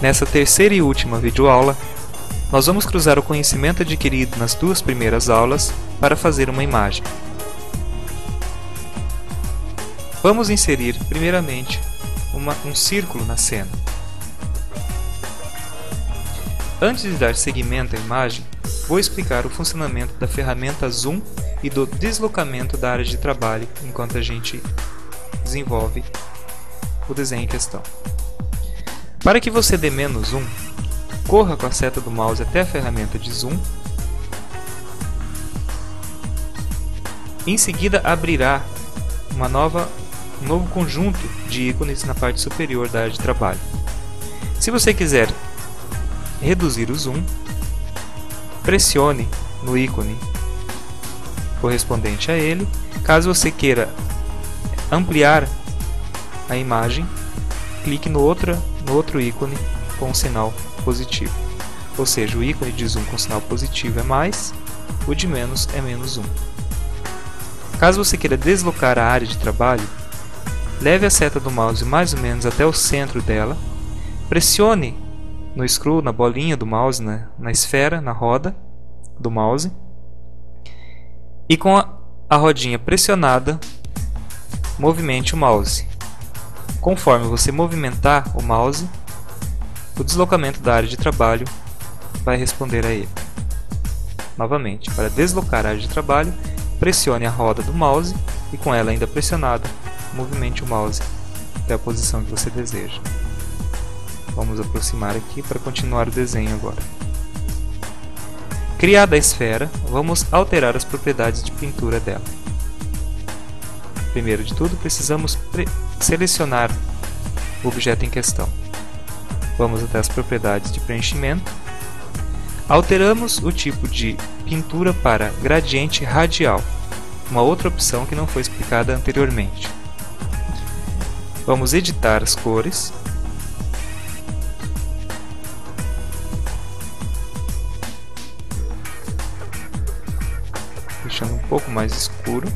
Nessa terceira e última videoaula, nós vamos cruzar o conhecimento adquirido nas duas primeiras aulas para fazer uma imagem. Vamos inserir, primeiramente, um círculo na cena. Antes de dar seguimento à imagem, vou explicar o funcionamento da ferramenta Zoom e do deslocamento da área de trabalho enquanto a gente desenvolve o desenho em questão. Para que você dê menos zoom, corra com a seta do mouse até a ferramenta de zoom. Em seguida, abrirá um novo conjunto de ícones na parte superior da área de trabalho. Se você quiser reduzir o zoom, pressione no ícone correspondente a ele. Caso você queira ampliar a imagem, clique no outro ícone com um sinal positivo. Ou seja, o ícone de zoom com sinal positivo é mais, o de menos é menos zoom. Caso você queira deslocar a área de trabalho, leve a seta do mouse mais ou menos até o centro dela, pressione no scroll, na bolinha do mouse, na esfera, na roda do mouse, e com a rodinha pressionada, movimente o mouse. Conforme você movimentar o mouse, o deslocamento da área de trabalho vai responder a ele. Novamente, para deslocar a área de trabalho, pressione a roda do mouse e, com ela ainda pressionada, movimente o mouse até a posição que você deseja. Vamos aproximar aqui para continuar o desenho agora. Criada a esfera, vamos alterar as propriedades de pintura dela. Primeiro de tudo, precisamos selecionar o objeto em questão. Vamos até as propriedades de preenchimento. Alteramos o tipo de pintura para gradiente radial, uma outra opção que não foi explicada anteriormente. Vamos editar as cores. Deixando um pouco mais escuro.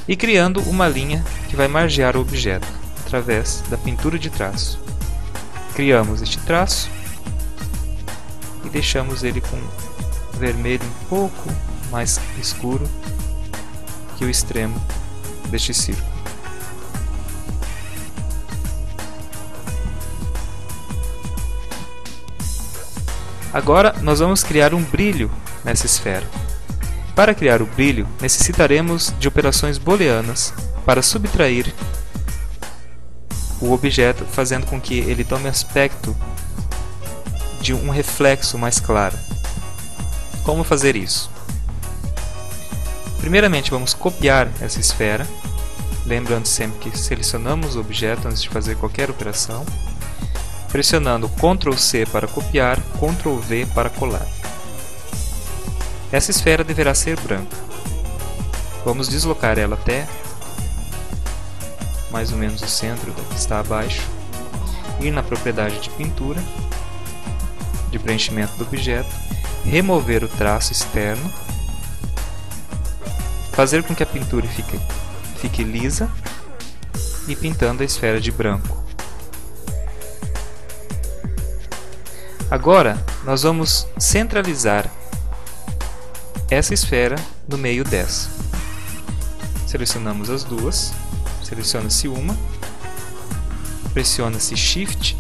E criando uma linha que vai margear o objeto através da pintura de traço. Criamos este traço e deixamos ele com vermelho um pouco mais escuro que o extremo deste círculo. Agora nós vamos criar um brilho nessa esfera. Para criar o brilho, necessitaremos de operações booleanas para subtrair o objeto, fazendo com que ele tome aspecto de um reflexo mais claro. Como fazer isso? Primeiramente, vamos copiar essa esfera, lembrando sempre que selecionamos o objeto antes de fazer qualquer operação, pressionando Ctrl C para copiar, Ctrl V para colar. Essa esfera deverá ser branca. Vamos deslocar ela até mais ou menos o centro da que está abaixo, ir na propriedade de pintura, de preenchimento do objeto, remover o traço externo, fazer com que a pintura fique lisa e pintando a esfera de branco. Agora nós vamos centralizar essa esfera no meio dessa. Selecionamos as duas, seleciona-se uma, pressiona-se Shift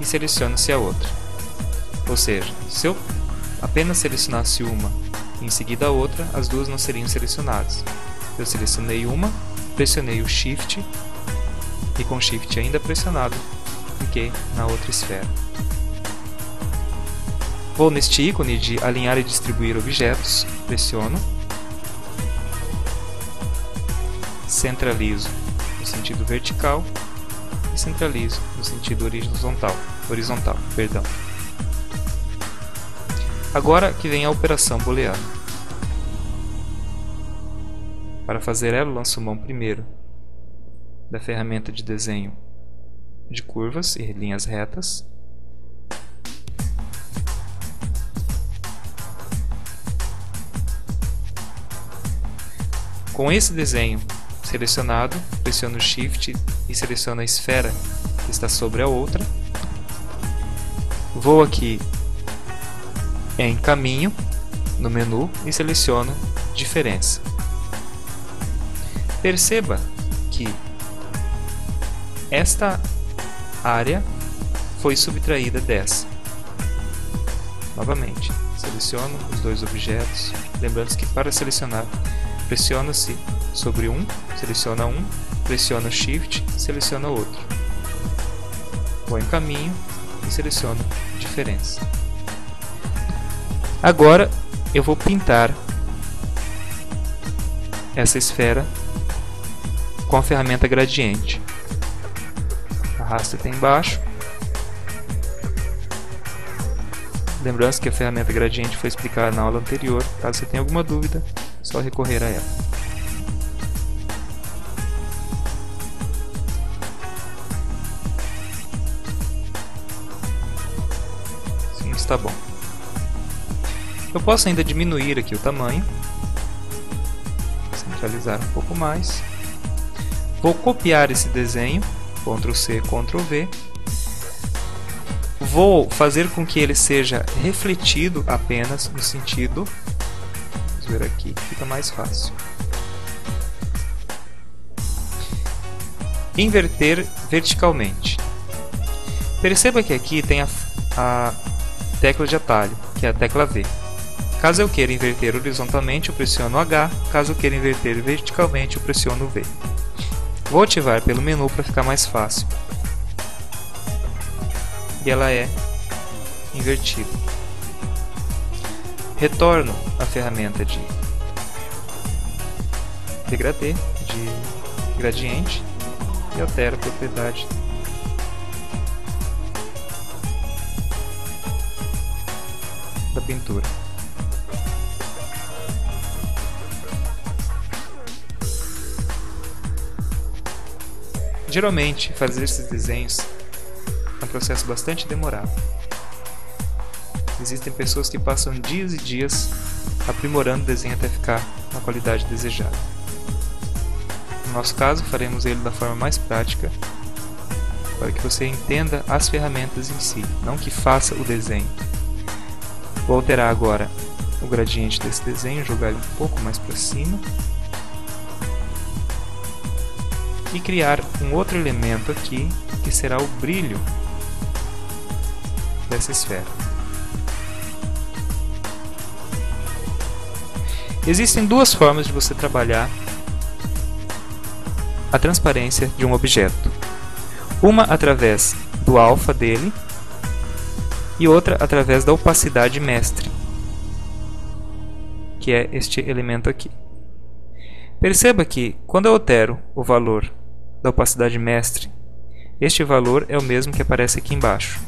e seleciona-se a outra. Ou seja, se eu apenas selecionasse uma e em seguida a outra, as duas não seriam selecionadas. Eu selecionei uma, pressionei o Shift e com o Shift ainda pressionado, cliquei na outra esfera. Vou neste ícone de alinhar e distribuir objetos, pressiono, centralizo no sentido vertical e centralizo no sentido horizontal. Agora que vem a operação booleana. Para fazer ela, lanço mão primeiro da ferramenta de desenho de curvas e linhas retas. Com esse desenho selecionado, pressiono o Shift e seleciono a esfera que está sobre a outra. Vou aqui em caminho, no menu, e seleciono diferença. Perceba que esta área foi subtraída dessa. Novamente, seleciono os dois objetos. Lembrando que para selecionar, pressiona-se sobre um, seleciona um, pressiona Shift, seleciona outro. Vou em caminho e seleciono diferença. Agora eu vou pintar essa esfera com a ferramenta gradiente. Arrasta até embaixo. Lembrando que a ferramenta gradiente foi explicada na aula anterior. Caso você tenha alguma dúvida, é só recorrer a ela. Sim, está bom. Eu posso ainda diminuir aqui o tamanho, centralizar um pouco mais. Vou copiar esse desenho, Ctrl C, Ctrl V. Vou fazer com que ele seja refletido apenas no sentido, vamos ver aqui, fica mais fácil. Inverter verticalmente. Perceba que aqui tem a tecla de atalho, que é a tecla V. Caso eu queira inverter horizontalmente, eu pressiono H. Caso eu queira inverter verticalmente, eu pressiono V. Vou ativar pelo menu para ficar mais fácil. E ela é invertida. Retorno à ferramenta de degradê, de gradiente, e altero a propriedade da pintura. Geralmente, fazer esses desenhos é um processo bastante demorado. Existem pessoas que passam dias e dias aprimorando o desenho até ficar na qualidade desejada. No nosso caso, faremos ele da forma mais prática, para que você entenda as ferramentas em si, não que faça o desenho. Vou alterar agora o gradiente desse desenho, jogar ele um pouco mais para cima. E criar um outro elemento aqui, que será o brilho dessa esfera. Existem duas formas de você trabalhar a transparência de um objeto. Uma através do alfa dele e outra através da opacidade mestre, que é este elemento aqui. Perceba que quando eu altero o valor da opacidade mestre, este valor é o mesmo que aparece aqui embaixo,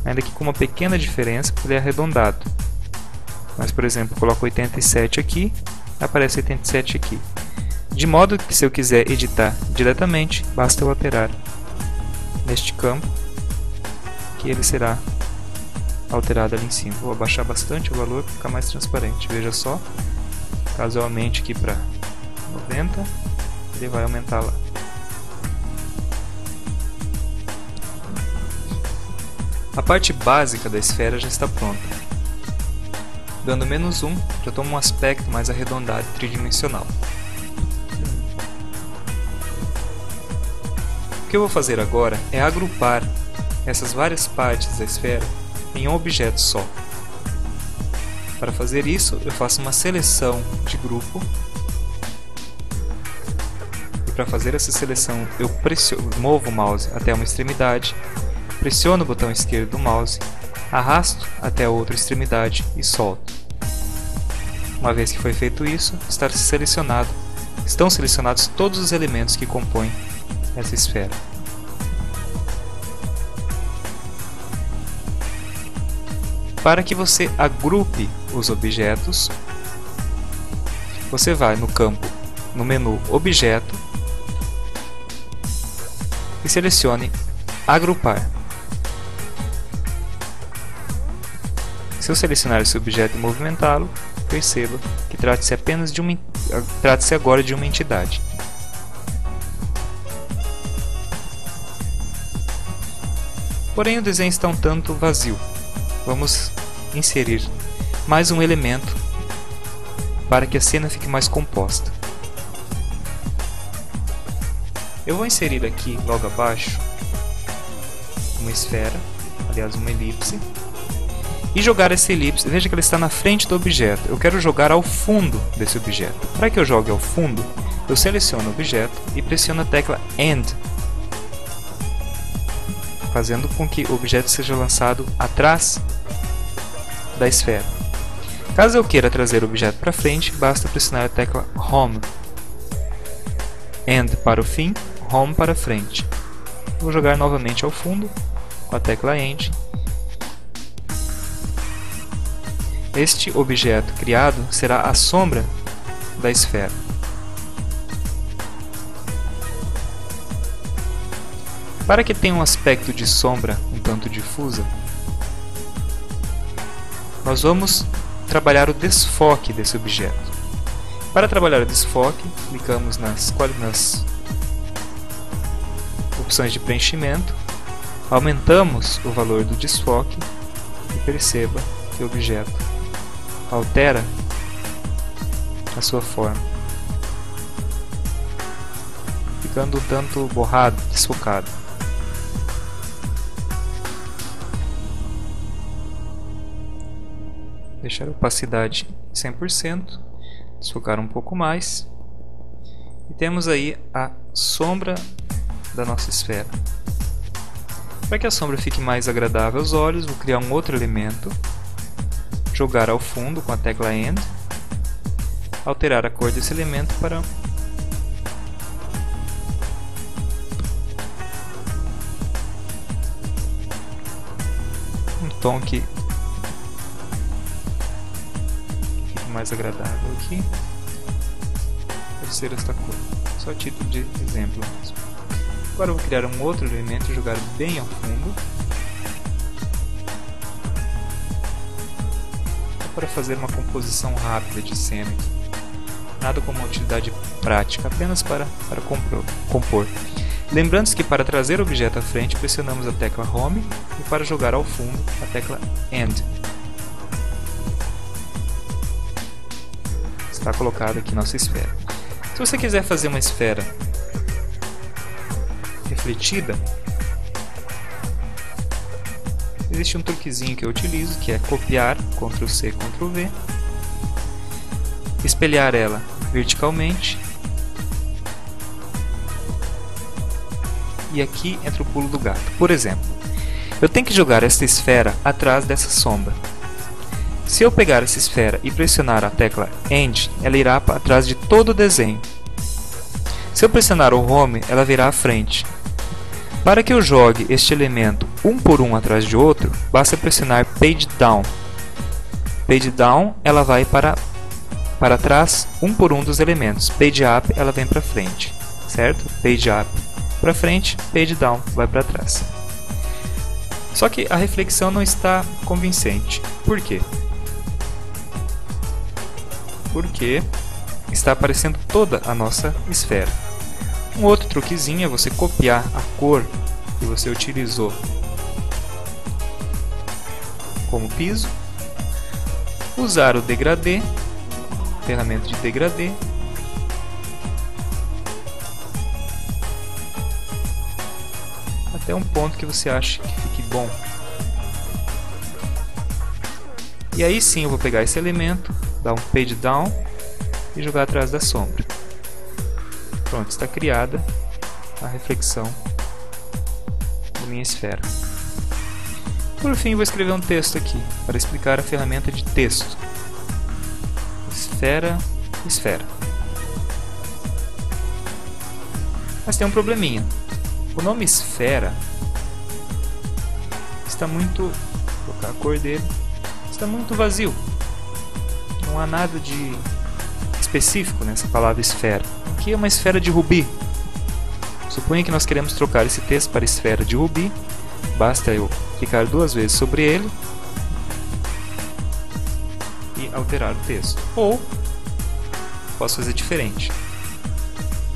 ainda que com uma pequena diferença, porque ele é arredondado. Mas, por exemplo, eu coloco 87 aqui, aparece 87 aqui. De modo que, se eu quiser editar diretamente, basta eu alterar neste campo, que ele será alterado ali em cima. Vou abaixar bastante o valor para ficar mais transparente. Veja só, caso eu aumente aqui para 90, ele vai aumentar lá. A parte básica da esfera já está pronta. Dando -1, já toma um aspecto mais arredondado e tridimensional. O que eu vou fazer agora é agrupar essas várias partes da esfera em um objeto só. Para fazer isso, eu faço uma seleção de grupo. E para fazer essa seleção, eu movo o mouse até uma extremidade. Pressiono o botão esquerdo do mouse, arrasto até a outra extremidade e solto. Uma vez que foi feito isso, estão selecionados todos os elementos que compõem essa esfera. Para que você agrupe os objetos, você vai no menu Objeto e selecione Agrupar. Se eu selecionar esse objeto e movimentá-lo, perceba que trata-se agora de uma entidade. Porém, o desenho está um tanto vazio. Vamos inserir mais um elemento para que a cena fique mais composta. Eu vou inserir aqui, logo abaixo, uma esfera, aliás uma elipse, e jogar essa elipse. Veja que ela está na frente do objeto. Eu quero jogar ao fundo desse objeto. Para que eu jogue ao fundo, eu seleciono o objeto e pressiono a tecla End, fazendo com que o objeto seja lançado atrás da esfera. Caso eu queira trazer o objeto para frente, basta pressionar a tecla Home. End para o fim, Home para frente. Vou jogar novamente ao fundo com a tecla End. Este objeto criado será a sombra da esfera. Para que tenha um aspecto de sombra um tanto difusa, nós vamos trabalhar o desfoque desse objeto. Para trabalhar o desfoque, clicamos nas opções de preenchimento, aumentamos o valor do desfoque e perceba que o objeto altera a sua forma, ficando um tanto borrado, desfocado. Deixar a opacidade 100%, desfocar um pouco mais, e temos aí a sombra da nossa esfera. Para que a sombra fique mais agradável aos olhos, vou criar um outro elemento, jogar ao fundo com a tecla End, alterar a cor desse elemento para um tom que fique mais agradável aqui. Pode ser esta cor, só a título de exemplo mesmo. Agora eu vou criar um outro elemento e jogar bem ao fundo, para fazer uma composição rápida de cena. Nada como uma utilidade prática, apenas para compor. Lembrando-se que para trazer o objeto à frente pressionamos a tecla Home e para jogar ao fundo a tecla End. Está colocada aqui nossa esfera. Se você quiser fazer uma esfera refletida, existe um truquezinho que eu utilizo, que é copiar, Ctrl C, Ctrl V, espelhar ela verticalmente, e aqui entra o pulo do gato. Por exemplo, eu tenho que jogar esta esfera atrás dessa sombra. Se eu pegar essa esfera e pressionar a tecla End, ela irá para trás de todo o desenho. Se eu pressionar o Home, ela virá à frente. Para que eu jogue este elemento um por um atrás de outro, basta pressionar Page Down. Page Down, ela vai para trás um por um dos elementos. Page Up, ela vem para frente, certo? Page Up para frente, Page Down vai para trás. Só que a reflexão não está convincente. Por quê? Porque está aparecendo toda a nossa esfera. Um outro truquezinho é você copiar a cor que você utilizou como piso, usar o degradê, ferramenta de degradê, até um ponto que você acha que fique bom. E aí sim eu vou pegar esse elemento, dar um Page Down e jogar atrás da sombra. Pronto, está criada a reflexão da minha esfera. Por fim, vou escrever um texto aqui para explicar a ferramenta de texto. Esfera, esfera. Mas tem um probleminha. O nome esfera está muito... Vou colocar a cor dele. Está muito vazio. Não há nada de específico nessa palavra esfera. Aqui é uma esfera de rubi. Suponha que nós queremos trocar esse texto para esfera de rubi. Basta eu clicar duas vezes sobre ele e alterar o texto. Ou posso fazer diferente.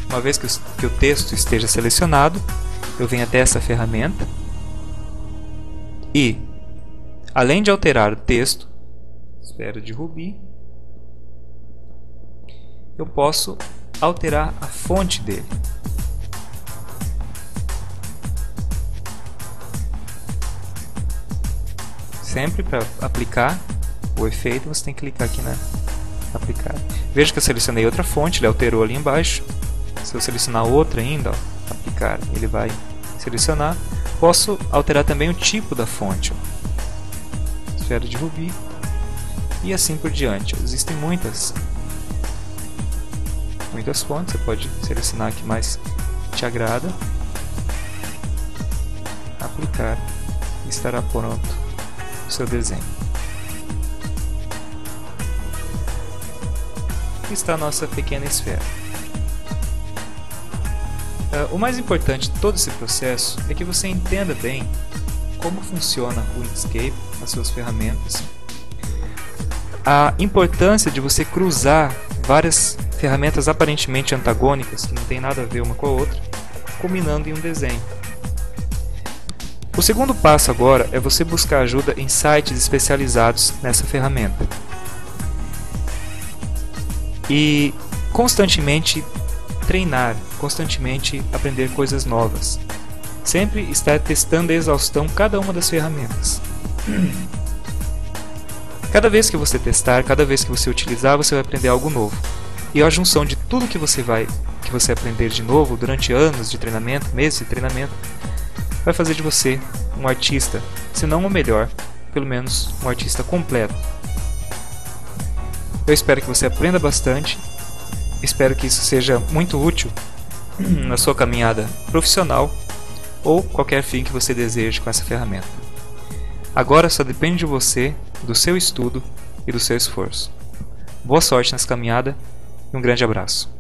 Uma vez que o texto esteja selecionado, eu venho até essa ferramenta E, além de alterar o texto, esfera de Rubi, eu posso alterar a fonte dele. Sempre para aplicar o efeito, você tem que clicar aqui na aplicar. Veja que eu selecionei outra fonte, ele alterou ali embaixo. Se eu selecionar outra ainda, ó, aplicar, ele vai selecionar. Posso alterar também o tipo da fonte, ó. Esfera de Rubi e assim por diante. Existem muitas fontes, você pode selecionar a que mais te agrada, aplicar e estará pronto o seu desenho. Aqui está a nossa pequena esfera. O mais importante de todo esse processo é que você entenda bem como funciona o Inkscape, as suas ferramentas, a importância de você cruzar várias ferramentas aparentemente antagônicas, que não tem nada a ver uma com a outra, combinando em um desenho. O segundo passo agora é você buscar ajuda em sites especializados nessa ferramenta. E constantemente treinar, constantemente aprender coisas novas. Sempre estar testando a exaustão cada uma das ferramentas. Cada vez que você testar, cada vez que você utilizar, você vai aprender algo novo. E a junção de tudo que você aprender de novo durante anos de treinamento, meses de treinamento, vai fazer de você um artista, se não o melhor, pelo menos um artista completo. Eu espero que você aprenda bastante, espero que isso seja muito útil na sua caminhada profissional ou qualquer fim que você deseje com essa ferramenta. Agora só depende de você, do seu estudo e do seu esforço. Boa sorte nessa caminhada e um grande abraço.